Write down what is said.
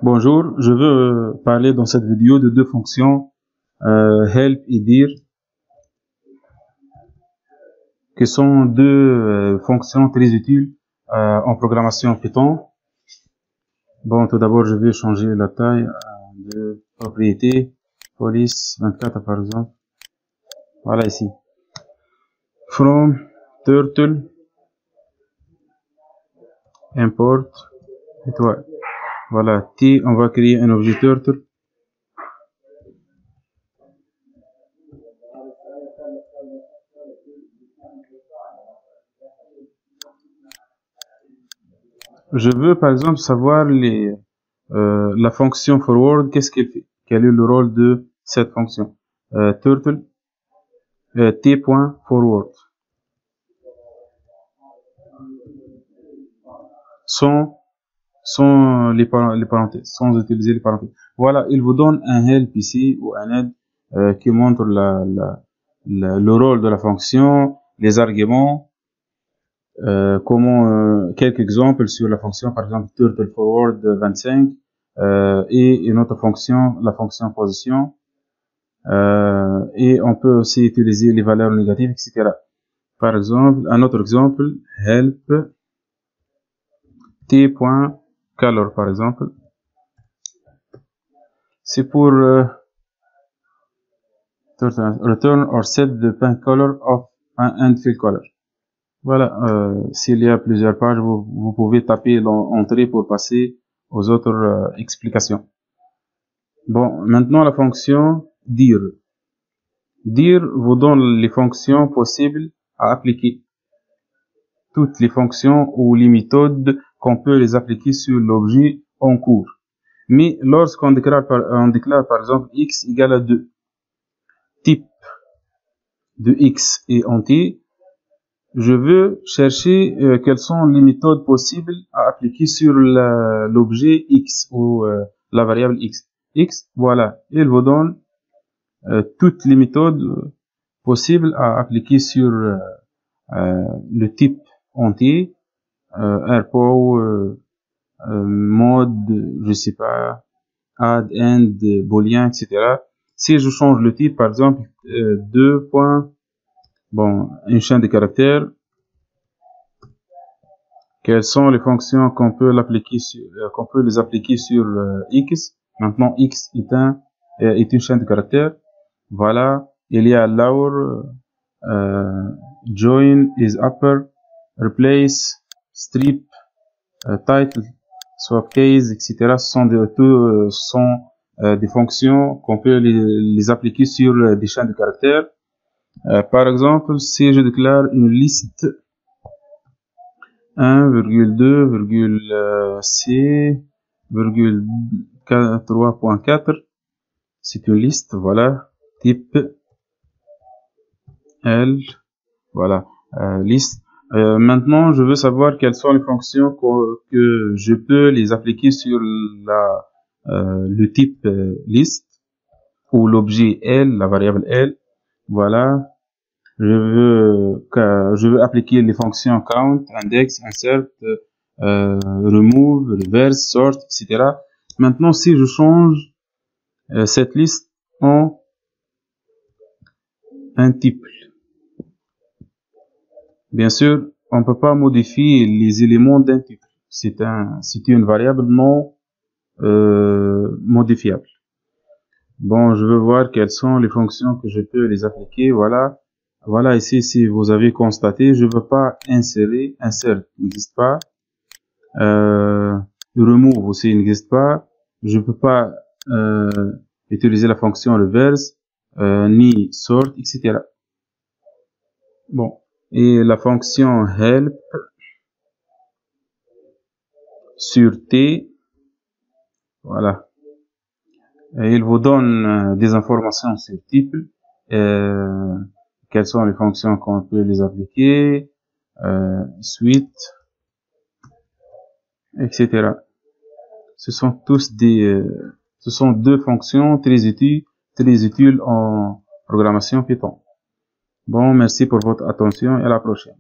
Bonjour, je veux parler dans cette vidéo de deux fonctions, help et dir, qui sont deux fonctions très utiles en programmation Python. Bon, tout d'abord, je vais changer la taille de propriété, police 24 par exemple. Voilà ici. From turtle import étoile. Voilà, T, on va créer un objet turtle. Je veux par exemple savoir la fonction forward, qu'est-ce qu'elle fait? Quel est le rôle de cette fonction? Turtle t.forward sans les parenthèses, sans utiliser les parenthèses. Voilà, il vous donne un help ici ou un aide qui montre le rôle de la fonction, les arguments, quelques exemples sur la fonction, par exemple turtle forward 25 et une autre fonction, la fonction position. Et on peut aussi utiliser les valeurs négatives, etc. Par exemple, un autre exemple, help t.color par exemple. C'est pour return or set the pen color of and fill color. Voilà, s'il y a plusieurs pages, vous pouvez taper l'entrée pour passer aux autres explications. Bon, maintenant la fonction dir. Dir vous donne les fonctions possibles à appliquer. Toutes les fonctions ou les méthodes qu'on peut les appliquer sur l'objet en cours. Mais lorsqu'on déclare par exemple x égale à 2, type de x est entier, je veux chercher quelles sont les méthodes possibles à appliquer sur l'objet x ou la variable x. Voilà, il vous donne toutes les méthodes possibles à appliquer sur le type entier, rpo, mode, je sais pas, add, end, boolean, etc. Si je change le type, par exemple, 2 points, bon, une chaîne de caractères, quelles sont les fonctions qu'on peut les appliquer sur x. Maintenant, x est une chaîne de caractères. Voilà, il y a lower, join is upper, replace, strip, title, swap case, etc. Ce sont des fonctions qu'on peut les appliquer sur des chaînes de caractères. Par exemple, si je déclare une liste 1,2,c,3.4, c'est une liste, voilà, type L, voilà, liste. Maintenant, je veux savoir quelles sont les fonctions que je peux les appliquer sur le type liste ou l'objet L, la variable L. Voilà. Je veux appliquer les fonctions count, index, insert, remove, reverse, sort, etc. Maintenant, si je change cette liste en un tuple, bien sûr, on ne peut pas modifier les éléments d'un tuple. C'est une variable non modifiable. Bon, je veux voir quelles sont les fonctions que je peux les appliquer. Voilà ici, si vous avez constaté, je veux pas insérer, insert n'existe pas, remove aussi n'existe pas, je peux pas utiliser la fonction reverse, ni sort, etc. Bon, et la fonction help sur t, voilà, et il vous donne des informations sur type, quelles sont les fonctions qu'on peut les appliquer, suite, etc. Ce sont deux fonctions très utiles en programmation Python. Bon, merci pour votre attention et à la prochaine.